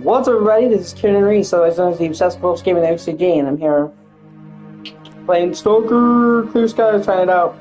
What's up, everybody? This is Kieran Reese, otherwise known as the Obsessive Wolf Gaming O.C.G, and I'm here playing Stalker, Clear Skies, trying it out.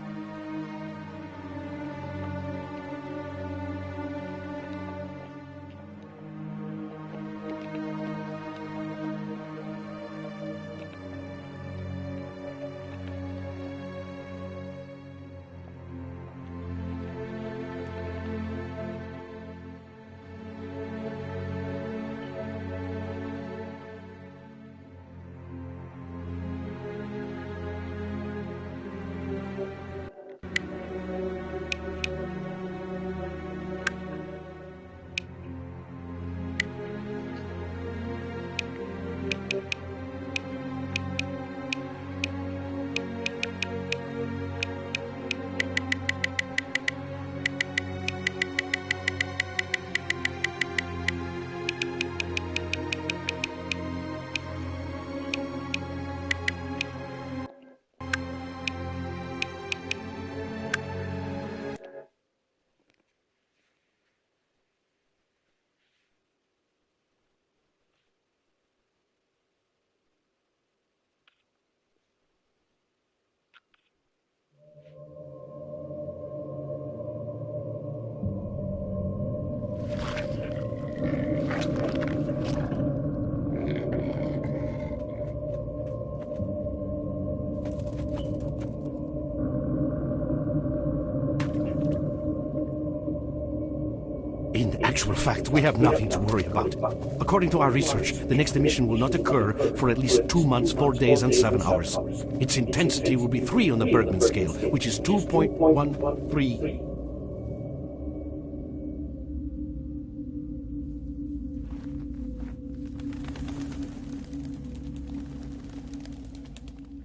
In actual fact, we have nothing to worry about. According to our research, the next emission will not occur for at least 2 months, 4 days, and 7 hours. Its intensity will be 3 on the Bergman scale, which is 2.13.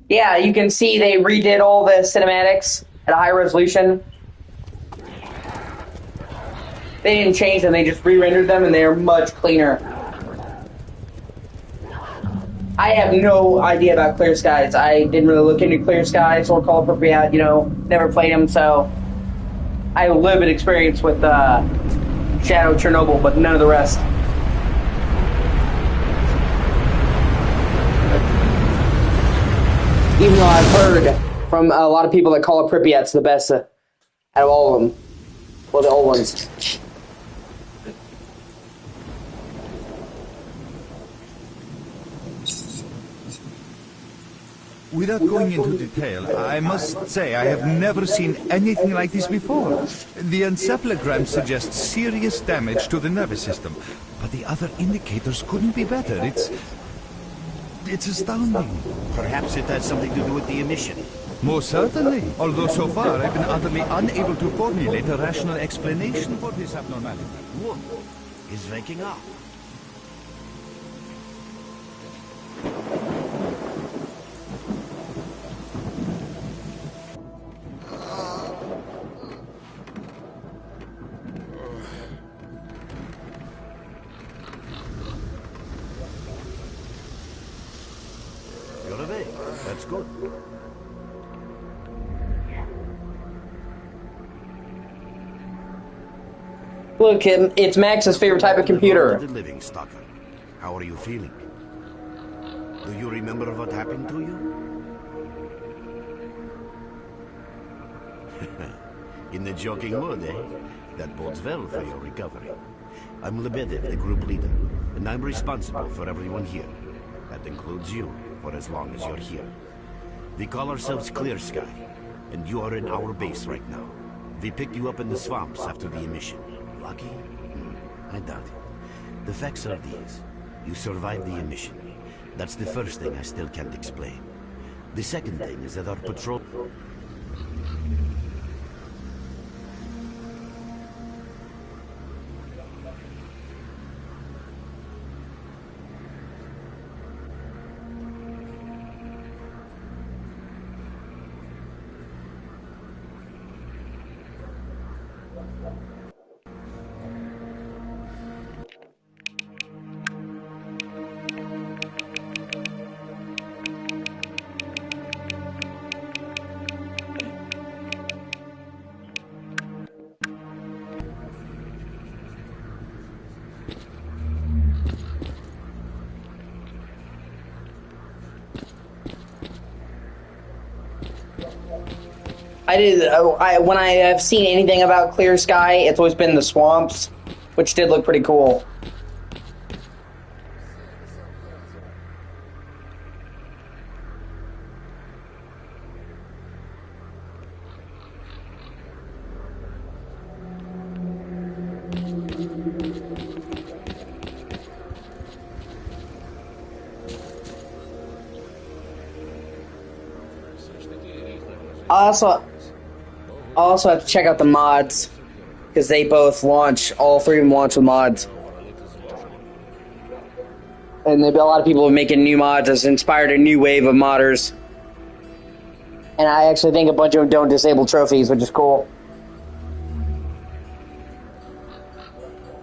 Yeah, you can see they redid all the cinematics at a high resolution. They didn't change them, they just re-rendered them, and they are much cleaner. I have no idea about Clear Skies. I didn't really look into Clear Skies or Call of Pripyat, never played them, so I have a limited experience with Shadow Chernobyl, but none of the rest. Even though I've heard from a lot of people that Call of Pripyat's the best out of all of them. Well, the old ones. Without going into detail, I must say I have never seen anything like this before. The encephalogram suggests serious damage to the nervous system, but the other indicators couldn't be better. It's astounding. Perhaps it has something to do with the emission. Most certainly, although so far I've been utterly unable to formulate a rational explanation for this abnormality. Wolf is waking up. You're awake. That's good. Look, it's Max's favorite type of computer. The living, Stalker. How are you feeling? Do you remember what happened to you? In the joking mood, eh? That bodes well for your recovery. I'm Lebedev, the group leader, and I'm responsible for everyone here. That includes you, for as long as you're here. We call ourselves Clear Sky, and you are in our base right now. We picked you up in the swamps after the emission. Lucky? I doubt it. The facts are these. You survived the emission. That's the first thing I still can't explain. The second thing is that our patrol... I did. When I have seen anything about Clear Sky, it's always been the swamps, which did look pretty cool. I also have to check out the mods, because they both launch, all three of them launch with mods. And there've been a lot of people making new mods that's inspired a new wave of modders. And I actually think a bunch of them don't disable trophies, which is cool.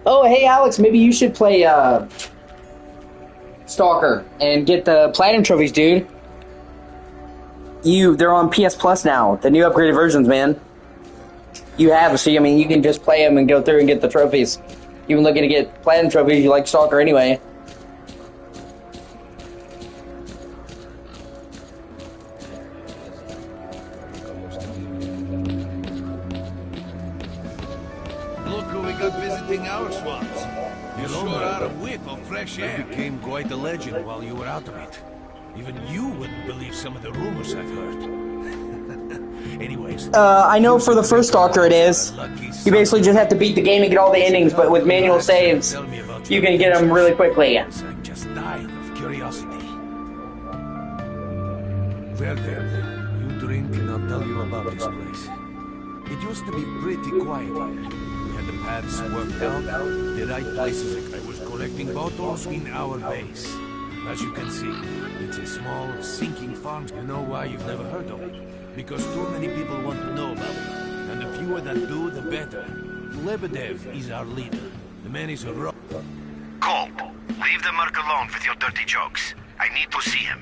Oh, hey Alex, maybe you should play Stalker and get the platinum trophies, dude. They're on PS Plus now, the new upgraded versions, man. You have, so I mean, you can just play them and go through and get the trophies. You've been looking to get platinum trophies, you like Stalker anyway. Look who we got visiting our swamps. You're sure out of whip of fresh air. You became quite a legend while you were out of it. Even you wouldn't believe some of the rumors I've heard. Anyways. I know for the first Stalker it is. You basically just have to beat the game and get all the endings, but with manual saves, you can get them really quickly. I'm just dying of curiosity. Well then, you drink and I'll tell you about this place. It used to be pretty quiet here. We had the paths worked out, the right places. I was collecting bottles in our base. As you can see, it's a small, sinking farm. You know why you've never heard of it? Because too many people want to know about it. And the fewer that do, the better. Lebedev is our leader. The man is a rock. Colt, leave the merc alone with your dirty jokes. I need to see him.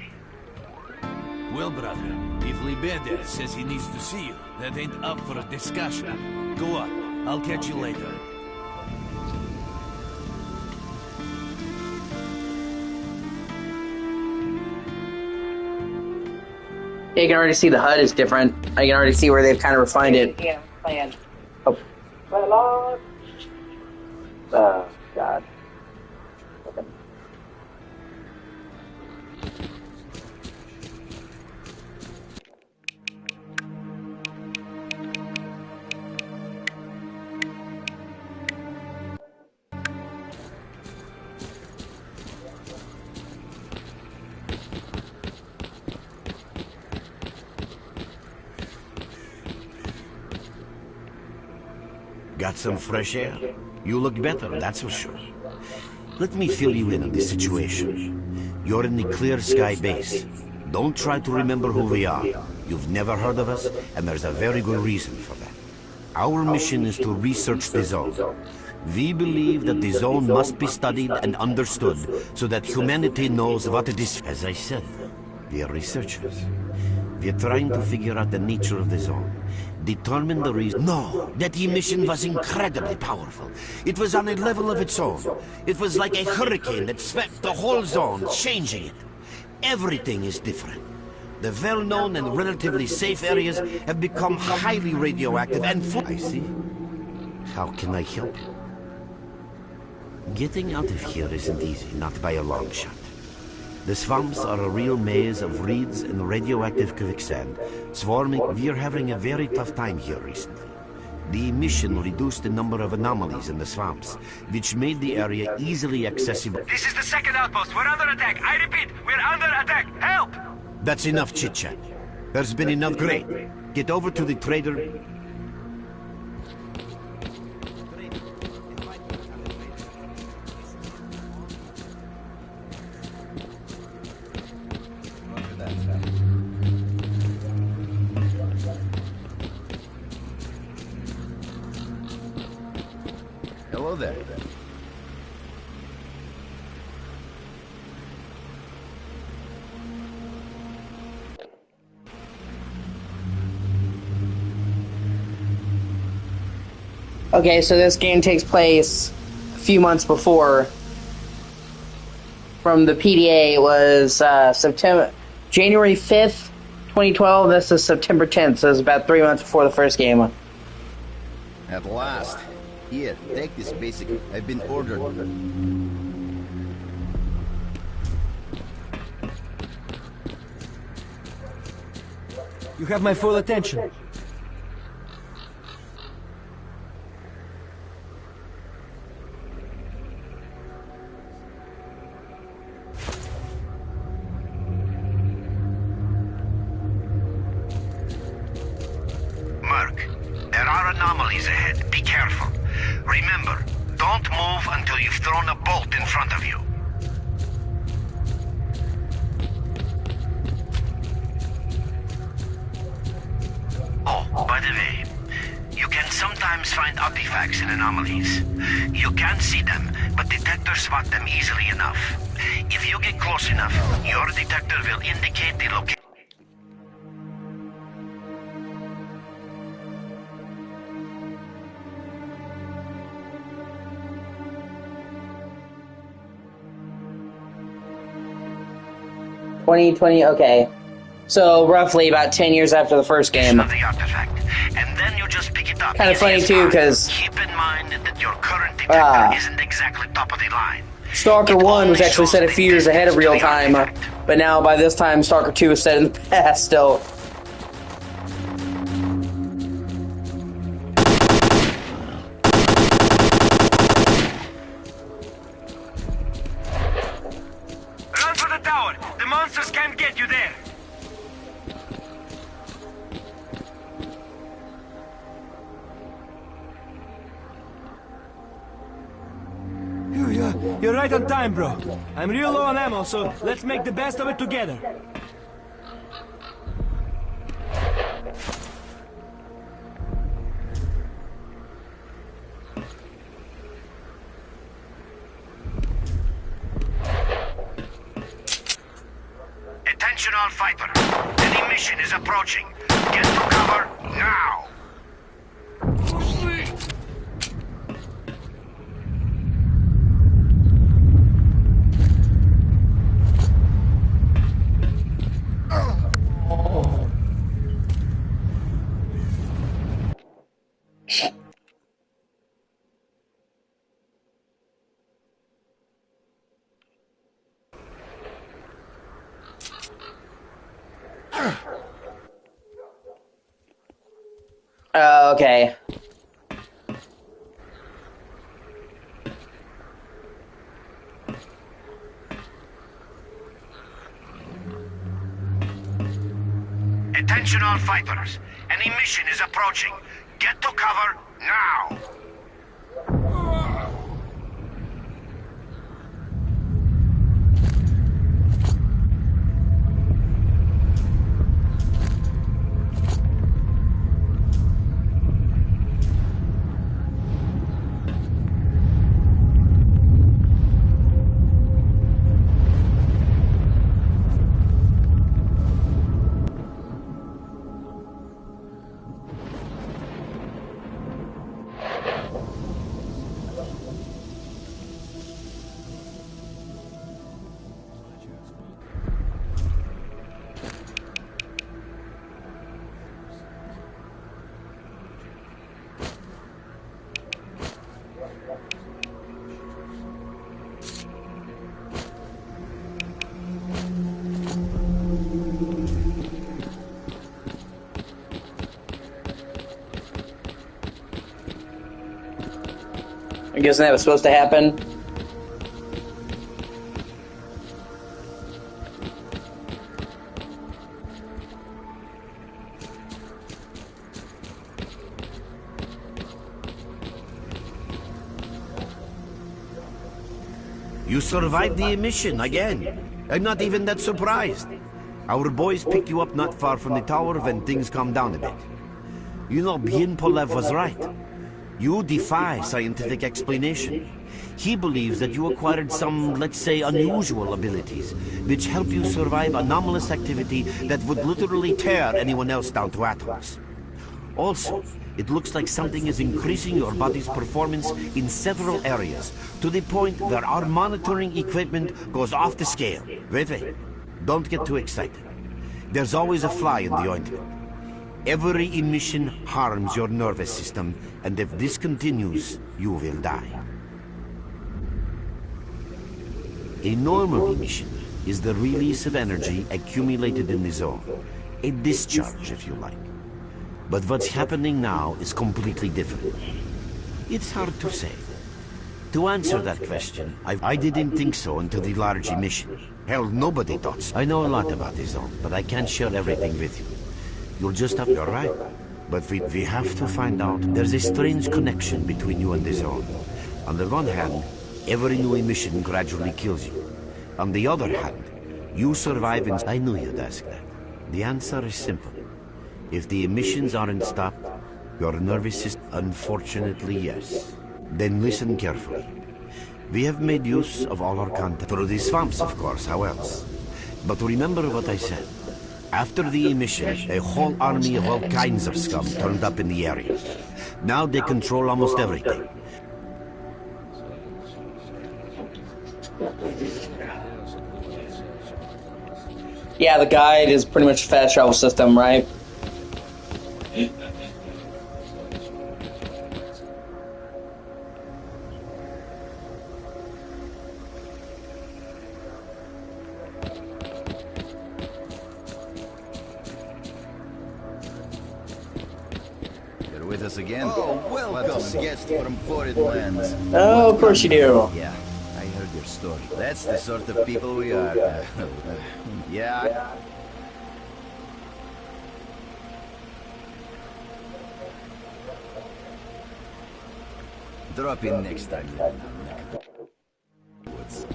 Well, brother, if Lebedev says he needs to see you, that ain't up for a discussion. Go on, I'll catch you later. You can already see the HUD is different. I can already see where they've kind of refined it. Yeah, plan. Oh, God. Got some fresh air? You look better, that's for sure. Let me fill you in on this situation. You're in the Clear Sky base. Don't try to remember who we are. You've never heard of us, and there's a very good reason for that. Our mission is to research the zone. We believe that the zone must be studied and understood so that humanity knows what it is. As I said, we are researchers. We are trying to figure out the nature of the zone. Determine the reason. No, that emission was incredibly powerful. It was on a level of its own. It was like a hurricane that swept the whole zone, changing it. Everything is different. The well-known and relatively safe areas have become highly radioactive and full. I see. How can I help you? Getting out of here isn't easy, not by a long shot. The swamps are a real maze of reeds and radioactive quicksand, swarming. We're having a very tough time here recently. The emission reduced the number of anomalies in the swamps, which made the area easily accessible. This is the second outpost. We're under attack. I repeat, we're under attack. Help! That's enough chit-chat. There's been enough. Great. Get over to the trader. Hello there. Okay, so this game takes place a few months before. From the PDA, it was January 5th, 2012. This is September 10th, so it's about 3 months before the first game. At last. Here, take this basic. I've been ordered. You have my full attention. Merc, there are anomalies ahead. Be careful. Remember, don't move until you've thrown a bolt in front of you. Oh, by the way, you can sometimes find artifacts in anomalies. You can't see them, but detectors spot them easily enough. If you get close enough, your detector will indicate the location. Okay. So roughly about 10 years after the first game. Of the artifact, and then you just pick it up. Kind of funny too, because keep in mind that your current detector isn't exactly top of the line. Stalker 1 was actually set a few years ahead of real time, but now by this time Stalker 2 is set in the past still. Run for the tower! The monsters can't get you there! You're right on time, bro. I'm real low on ammo, so let's make the best of it together. Attention all fighters. Enemy mission is approaching. Get to cover now. Okay. Attention all fighters. Enemy mission is approaching. Get to cover now. I guess that was supposed to happen. You survived the mission again. I'm not even that surprised. Our boys picked you up not far from the tower when things calmed down a bit. You know, Bien Polev was right. You defy scientific explanation. He believes that you acquired some, let's say, unusual abilities, which help you survive anomalous activity that would literally tear anyone else down to atoms. Also, it looks like something is increasing your body's performance in several areas, to the point where our monitoring equipment goes off the scale. Wait. Don't get too excited. There's always a fly in the ointment. Every emission harms your nervous system, and if this continues, you will die. A normal emission is the release of energy accumulated in the zone. A discharge, if you like. But what's happening now is completely different. It's hard to say. To answer that question, I didn't think so until the large emission. Hell, nobody thought so. I know a lot about the zone, but I can't share everything with you. You'll just have to... You're right. But we have to find out. There's a strange connection between you and the zone. On the one hand, every new emission gradually kills you. On the other hand, you survive and... I knew you'd ask that. The answer is simple. If the emissions aren't stopped, your nervous system... Unfortunately, yes. Then listen carefully. We have made use of all our contact through the swamps, of course, how else? But remember what I said. After the emission, a whole army of all kinds of scum turned up in the area. Now they control almost everything. Yeah, the guide is pretty much a fast travel system, right? You're with us again? Oh, welcome, guest from foreign lands. Oh, of course you do. Yeah, I heard your story. That's the sort of people we are. Yeah. Drop in next time you're in our neck of the woods.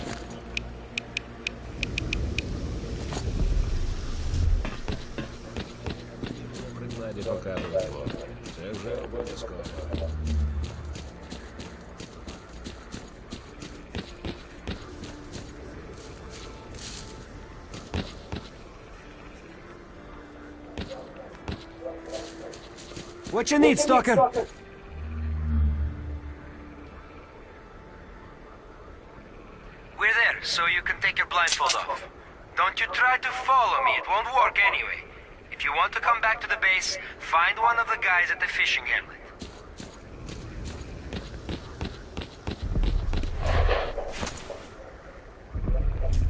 What you need, Stalker? We're there, so you can take your blindfold off. Don't you try to follow me, it won't work anyway. If you want to come back to the base, find one of the guys at the fishing hamlet.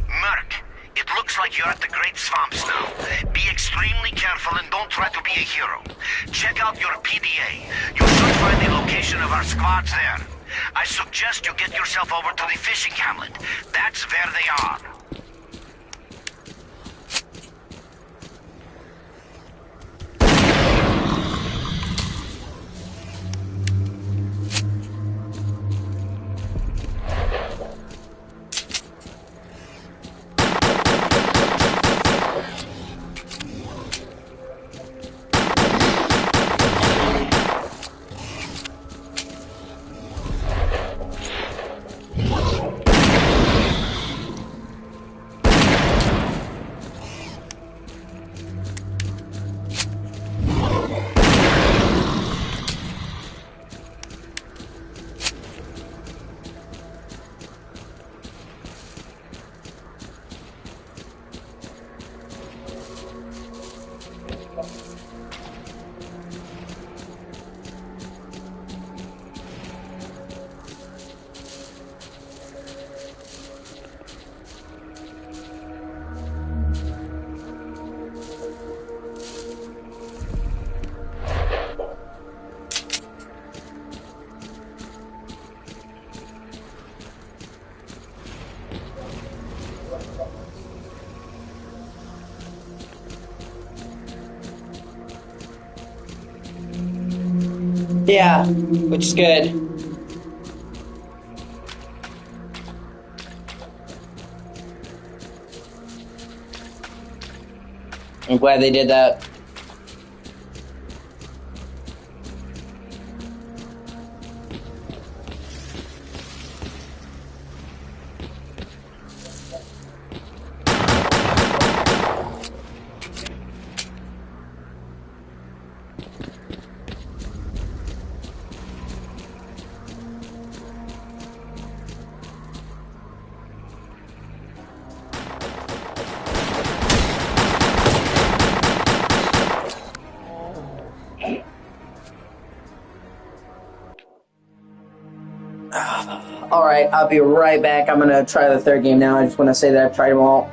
Merc, it looks like you're at the Great Swamps now. Be extremely careful and don't try to be a hero. Check out your PDA. You should find the location of our squads there. I suggest you get yourself over to the fishing hamlet. That's where they are. Yeah, which is good. I'm glad they did that. Alright, I'll be right back. I'm gonna try the third game now. I just want to say that I've tried them all.